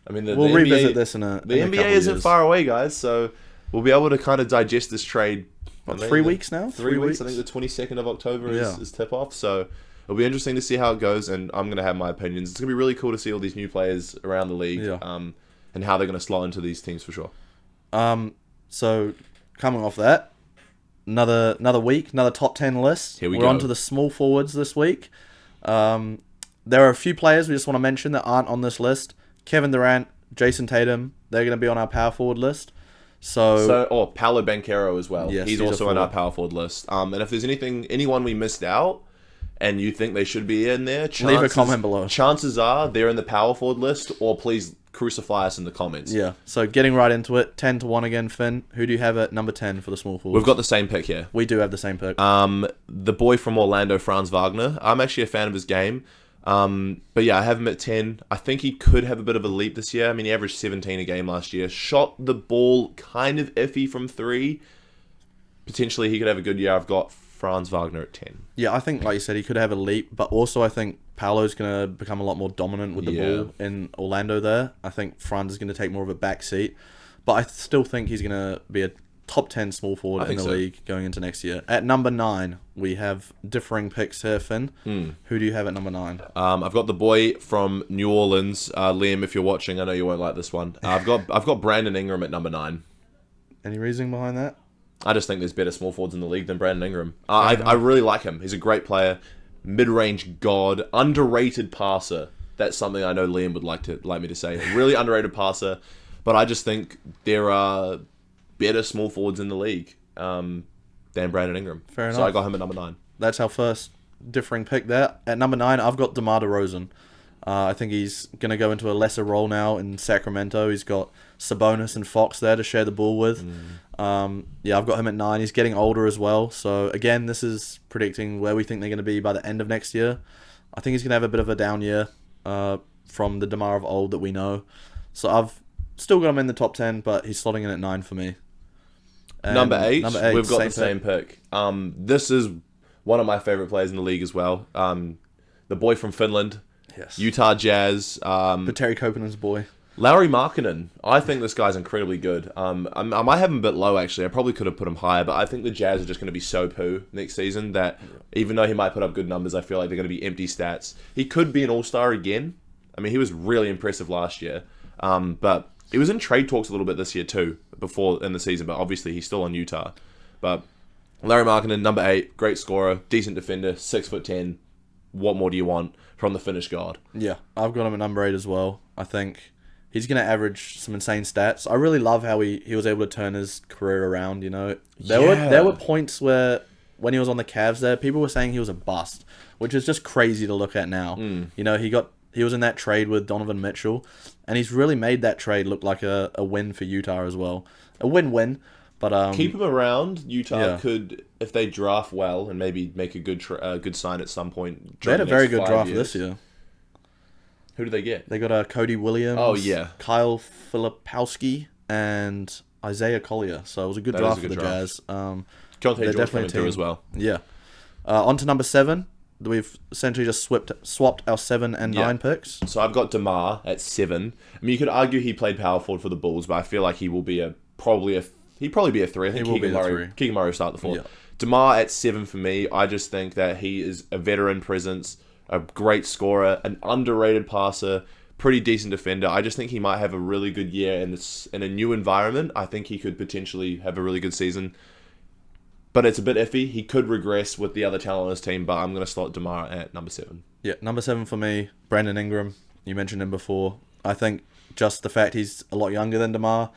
I mean, we'll revisit this in a The in a NBA couple isn't years. far away, guys, so we'll be able to kind of digest this trade. What, 3 weeks now? 3 weeks. I think the 22nd of October Yeah. is tip-off, so it'll be interesting to see how it goes, and I'm going to have my opinions. It's going to be really cool to see all these new players around the league and how they're going to slot into these teams for sure. So coming off that, another week, another top 10 list. Here We're go. on to the small forwards this week. There are a few players we just want to mention that aren't on this list. Kevin Durant, Jason Tatum, they're going to be on our power forward list. Paolo Banchero as well. Yes, he's he's a also on our forward. power forward list. And if there's anyone we missed out, and you think they should be in there, Leave a comment below. Chances are they're in the power forward list, or please crucify us in the comments. Yeah, so getting right into it, 10-1 again, Finn. Who do you have at number 10 for the small forwards? We've got the same pick here. We do have the same pick. The boy from Orlando, Franz Wagner. I'm actually a fan of his game. But yeah, I have him at 10. I think he could have a bit of a leap this year. I mean, he averaged 17 a game last year. Shot the ball kind of iffy from 3. Potentially he could have a good year. I've got Franz Wagner at 10. Yeah, I think, like you said, he could have a leap, but also I think Paolo's going to become a lot more dominant with the ball in Orlando there. I think Franz is going to take more of a back seat, but I still think he's going to be a top 10 small forward in the league going into next year. At number 9, we have differing picks here, Finn. Who do you have at number 9? I've got the boy from New Orleans, Liam. If you're watching, I know you won't like this one. I've got Brandon Ingram at number 9. Any reasoning behind that? I just think there's better small forwards in the league than Brandon Ingram. I really like him. He's a great player, mid-range god, underrated passer. That's something I know Liam would like me to say. A really underrated passer, but I just think there are better small forwards in the league than Brandon Ingram. Fair enough. So I got him at number 9. That's our first differing pick there. At number 9, I've got DeMar DeRozan. I think he's going to go into a lesser role now in Sacramento. He's got Sabonis and Fox there to share the ball with. I've got him at 9. He's getting older as well. So, again, this is predicting where we think they're going to be by the end of next year. I think he's going to have a bit of a down year from the DeMar of old that we know. So, I've still got him in the top 10, but he's slotting in at 9 for me. And Number 8, we've got the same same pick. This is one of my favorite players in the league as well. The boy from Finland. Yes. Utah Jazz. But Terry Copenhagen's boy. Larry Markkinen. I think this guy's incredibly good. I might have him a bit low, actually. I probably could have put him higher, but I think the Jazz are just going to be so poo next season that even though he might put up good numbers, I feel like they're going to be empty stats. He could be an all-star again. I mean, he was really impressive last year. But he was in trade talks a little bit this year too, before in the season, but obviously he's still on Utah. But Larry Markkinen, number 8, great scorer, decent defender, 6'10". What more do you want from the Finnish guard? Yeah, I've got him at number 8 as well. I think he's going to average some insane stats. I really love how he was able to turn his career around, you know. There were points where, when he was on the Cavs there, people were saying he was a bust, which is just crazy to look at now. You know, he was in that trade with Donovan Mitchell, and he's really made that trade look like a win for Utah as well. A win-win, But Keep him around. Utah yeah. could, if they draft well and maybe make a good sign at some point. They had a during the very next good 5 draft years. this year. Who do they get? They got Cody Williams, Oh, yeah. Kyle Filipowski, and Isaiah Collier. So it was a good That is draft a for good the draft. Jazz. Jonte they're George definitely coming a through team. as well. Yeah. On to number 7. We've essentially just swapped our 7 and 9 picks. So I've got DeMar at 7. I mean, you could argue he played power forward for the Bulls, but I feel like he will be he'd probably be a 3. I think He will be the 3. Keegan Murray will start the 4. Yeah. DeMar at 7 for me. I just think that he is a veteran presence, a great scorer, an underrated passer, pretty decent defender. I just think he might have a really good year in a new environment. I think he could potentially have a really good season. But it's a bit iffy. He could regress with the other talent on his team, but I'm going to slot DeMar at number 7. Yeah, number 7 for me, Brandon Ingram. You mentioned him before. I think just the fact he's a lot younger than DeMar,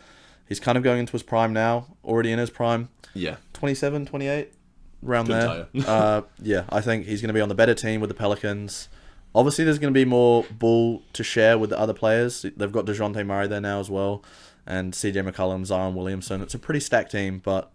he's kind of going into his prime now, already in his prime. Yeah. 27, 28, around Couldn't there. tell Yeah, I think he's going to be on the better team with the Pelicans. Obviously, there's going to be more ball to share with the other players. They've got DeJounte Murray there now as well, and CJ McCollum, Zion Williamson. It's a pretty stacked team, but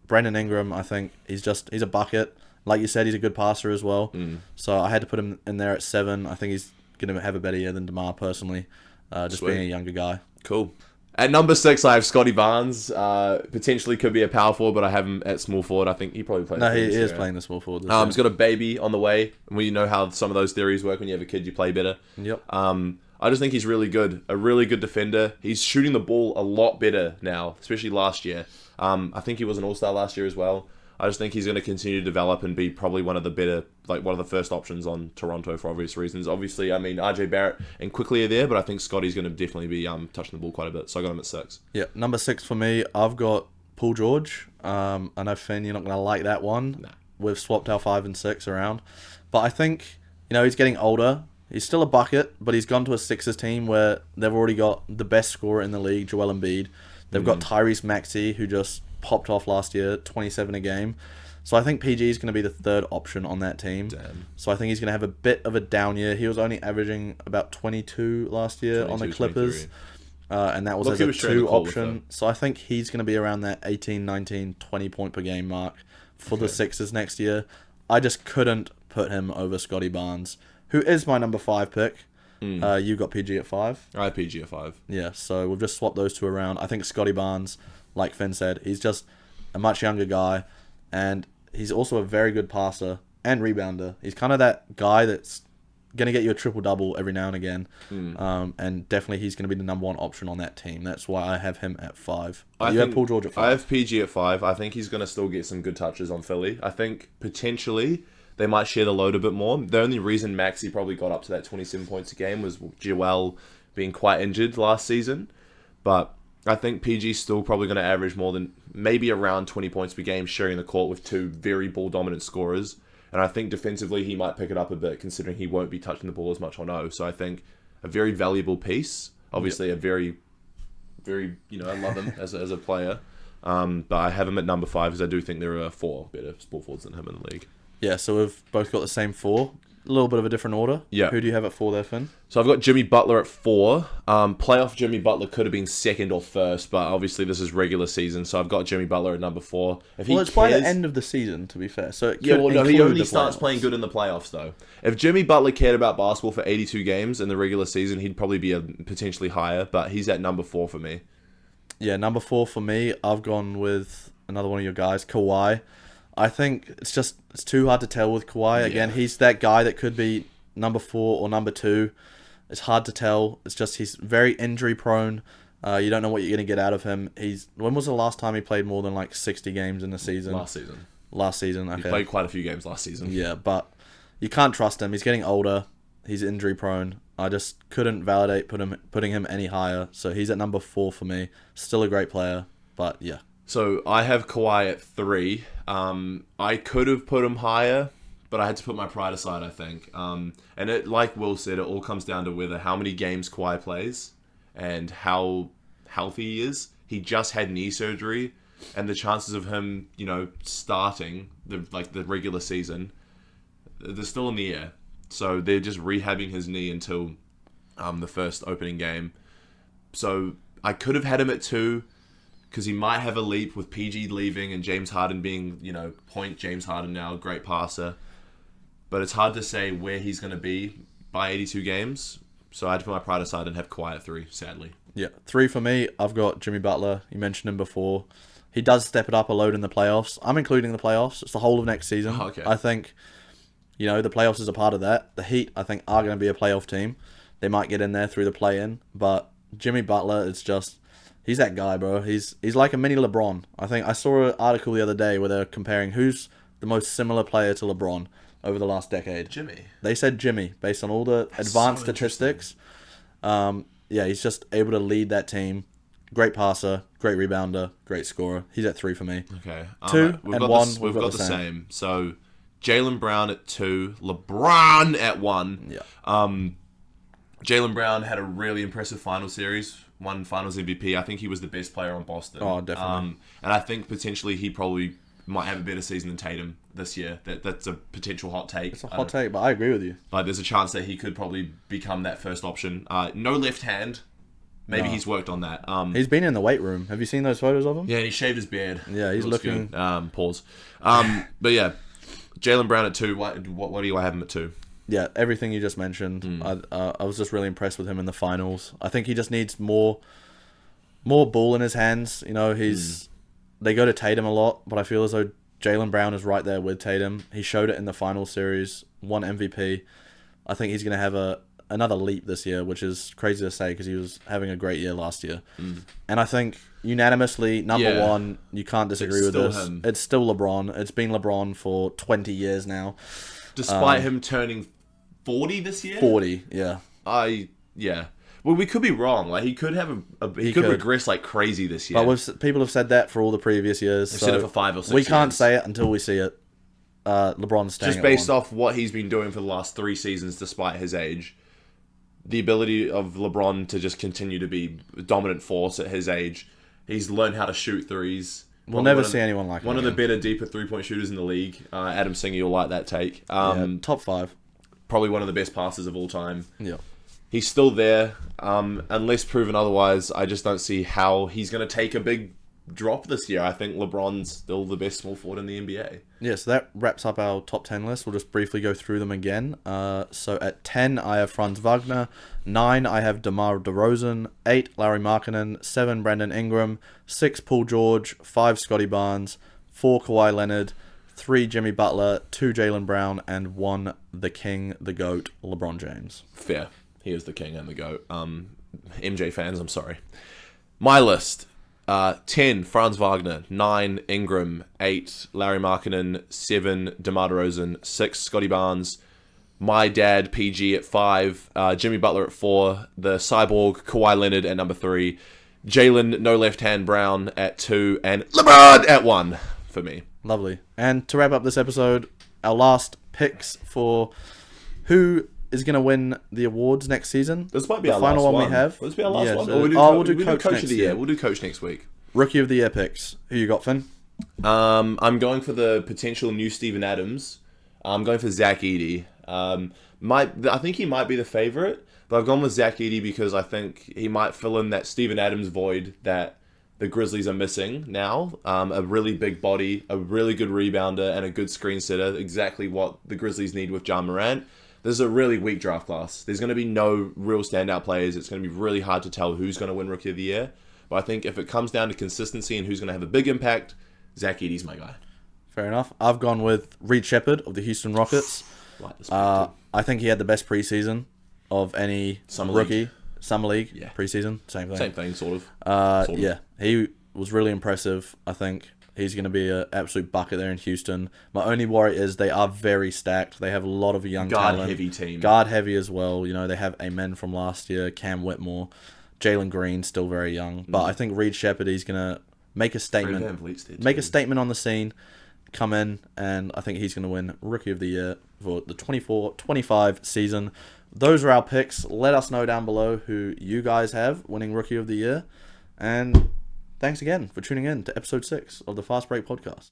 Brandon Ingram, I think he's a bucket. Like you said, he's a good passer as well. So I had to put him in there at 7. I think he's going to have a better year than DeMar personally, just Sweet. being a younger guy. Cool. At number 6, I have Scotty Barnes. Potentially could be a power forward, but I have him at small forward. I think he probably plays. No, he is playing the small forward. He's got a baby on the way. We know how some of those theories work. When you have a kid, you play better. Yep. I just think he's really good. A really good defender. He's shooting the ball a lot better now, especially last year. I think he was an all-star last year as well. I just think he's going to continue to develop and be probably one of the first options on Toronto for obvious reasons. Obviously, I mean, RJ Barrett and Quickly are there, but I think Scotty's going to definitely be touching the ball quite a bit. So I got him at 6. Yeah, number 6 for me, I've got Paul George. I know, Finn, you're not going to like that one. Nah. We've swapped our 5 and 6 around. But I think, he's getting older. He's still a bucket, but he's gone to a Sixers team where they've already got the best scorer in the league, Joel Embiid. They've got Tyrese Maxey, who just popped off last year, 27 a game. So I think PG is going to be the 3rd option on that team. Damn. So I think he's going to have a bit of a down year. He was only averaging about 22 last year on the 22, Clippers. 23. And that was Look, as he a was sharing the 2 call with option. So I think he's going to be around that 18, 19, 20 point per game mark for the Sixers next year. I just couldn't put him over Scotty Barnes, who is my number 5 pick. You got PG at 5. I have PG at 5. Yeah, so we've just swapped those 2 around. I think Scotty Barnes, like Finn said, he's just a much younger guy, and he's also a very good passer and rebounder. He's kind of that guy that's going to get you a triple-double every now and again, and definitely he's going to be the number 1 option on that team. That's why I have him at 5. You have Paul George at 5. I have PG at 5. I think he's going to still get some good touches on Philly. I think potentially they might share the load a bit more. The only reason Maxey probably got up to that 27 points a game was Joel being quite injured last season. But I think PG's still probably going to average more than maybe around 20 points per game, sharing the court with 2 very ball-dominant scorers. And I think defensively he might pick it up a bit, considering he won't be touching the ball as much on O. So I think a very valuable piece. Obviously a very, very, I love him as a player. But I have him at number 5 because I do think there are 4 better small forwards than him in the league. Yeah, so we've both got the same 4. A little bit of a different order. Yeah. Who do you have at 4 there, Finn? So I've got Jimmy Butler at 4. Playoff Jimmy Butler could have been 2nd or 1st, but obviously this is regular season, so I've got Jimmy Butler at number 4. If he It's by the end of the season, to be fair. So it Yeah, could well, no, he include only the starts playoffs. playing good in the playoffs, though. If Jimmy Butler cared about basketball for 82 games in the regular season, he'd probably be potentially higher, but he's at number 4 for me. Yeah, number 4 for me, I've gone with another one of your guys, Kawhi. I think it's too hard to tell with Kawhi. Again, he's that guy that could be number 4 or number 2. It's hard to tell. It's just he's very injury prone. You don't know what you're going to get out of him. When was the last time he played more than 60 games in the season? Last season, okay. He played quite a few games last season. Yeah, but you can't trust him. He's getting older. He's injury prone. I just couldn't validate putting him any higher. So he's at number 4 for me. Still a great player, but yeah. So I have Kawhi at 3. I could have put him higher, but I had to put my pride aside, I think. And it, like Will said, it all comes down to how many games Kawhi plays and how healthy he is. He just had knee surgery, and the chances of him, starting the regular season, they're still in the air. So they're just rehabbing his knee until the first opening game. So I could have had him at 2. because he might have a leap with PG leaving and James Harden being, point James Harden now, great passer. But it's hard to say where he's going to be by 82 games. So I had to put my pride aside and have Kawhi at 3, sadly. Yeah, 3 for me. I've got Jimmy Butler. You mentioned him before. He does step it up a load in the playoffs. I'm including the playoffs. It's the whole of next season. Oh, okay. I think, the playoffs is a part of that. The Heat, I think, are going to be a playoff team. They might get in there through the play-in. But Jimmy Butler, it's just... He's that guy, bro. He's like a mini LeBron. I think I saw an article the other day where they're comparing who's the most similar player to LeBron over the last decade. Jimmy. They said Jimmy, based on all the advanced statistics. He's just able to lead that team. Great passer, great rebounder, great scorer. He's at 3 for me. Okay. 2 and 1, we've got the same. So, Jaylen Brown at 2, LeBron at 1. Yeah. Jaylen Brown had a really impressive final series. Won Finals MVP. I think he was the best player on Boston. Oh, definitely. And I think potentially he probably might have a better season than Tatum this year. That's a potential hot take. It's a hot take, but I agree with you. Like, there's a chance that he could probably become that first option. No left hand. Maybe he's worked on that. He's been in the weight room. Have you seen those photos of him? Yeah, and he shaved his beard. Yeah, he's looking... Good. Pause. But yeah, Jaylen Brown at 2. What do you have him at 2? Yeah, everything you just mentioned. I was just really impressed with him in the finals. I think he just needs more ball in his hands. They go to Tatum a lot, but I feel as though Jaylen Brown is right there with Tatum. He showed it in the final series, won MVP. I think he's going to have another leap this year, which is crazy to say because he was having a great year last year. And I think unanimously, number 1, you can't disagree with this. It's still LeBron. It's been LeBron for 20 years now. Despite him turning 40 this year? 40, yeah. Yeah. Well, we could be wrong. Like, he could have he could regress like crazy this year. But people have said that for all the previous years. They've said it for 5 or 6 We years. can't say it until we see it. LeBron's staying just based off what he's been doing for the last 3 seasons, despite his age. The ability of LeBron to just continue to be a dominant force at his age. He's learned how to shoot threes. We'll never see anyone like him. One of the better, deeper 3-point shooters in the league. Adam Singer, you'll like that take. Top 5. Probably one of the best passers of all time. Yeah. He's still there. Unless proven otherwise, I just don't see how he's going to take a big drop this year. I think LeBron's still the best small forward in the NBA. Yeah, so that wraps up our top 10 list. We'll just briefly go through them again. So at 10, I have Franz Wagner. 9, I have DeMar DeRozan. 8, Larry Markkinen. 7, Brandon Ingram. 6, Paul George. 5, Scotty Barnes. 4, Kawhi Leonard. 3, Jimmy Butler. 2, Jaylen Brown. And 1, the king, the GOAT, LeBron James. Fair. He is the king and the GOAT. MJ fans, I'm sorry. My list. 10, Franz Wagner. 9, Ingram. 8, Larry Markkinen. 7, DeMar DeRozan. 6, Scotty Barnes. My dad, PG, at 5. Jimmy Butler at 4. The Cyborg, Kawhi Leonard at number 3. Jaylen, no left hand, Brown at 2. And LeBron at 1 for me. Lovely. And to wrap up this episode, our last picks for who is going to win the awards next season. This might be the our final last one we have. This will be our last one. We'll do coach of next the year. year. We'll do coach next week. Rookie of the year picks. Who you got, Finn? I'm going for the potential new Steven Adams. I'm going for Zach Edey. I think he might be the favorite, but I've gone with Zach Edey because I think he might fill in that Steven Adams void that the Grizzlies are missing now. A really big body, a really good rebounder, and a good screen setter. Exactly what the Grizzlies need with Ja Morant. This is a really weak draft class. There's going to be no real standout players. It's going to be really hard to tell who's going to win Rookie of the Year. But I think if it comes down to consistency and who's going to have a big impact, Zach Edey's my guy. Fair enough. I've gone with Reed Shepherd of the Houston Rockets. Like this I think he had the best preseason of any rookie. Summer League, Yeah. preseason, same thing. Same thing, sort of. Yeah, he was really impressive. I think he's going to be an absolute bucket there in Houston. My only worry is they are very stacked. They have a lot of young talent. Guard-heavy team. Guard-heavy as well. You know, they have Amen from last year, Cam Whitmore, Jalen Green, still very young. But I think Reed Shepherd, he's going to make a statement. Make a statement on the scene, come in, and I think he's going to win Rookie of the Year for the 24-25 season. Those are our picks. Let us know down below who you guys have winning Rookie of the Year. And thanks again for tuning in to episode 6 of the Fast Break Podcast.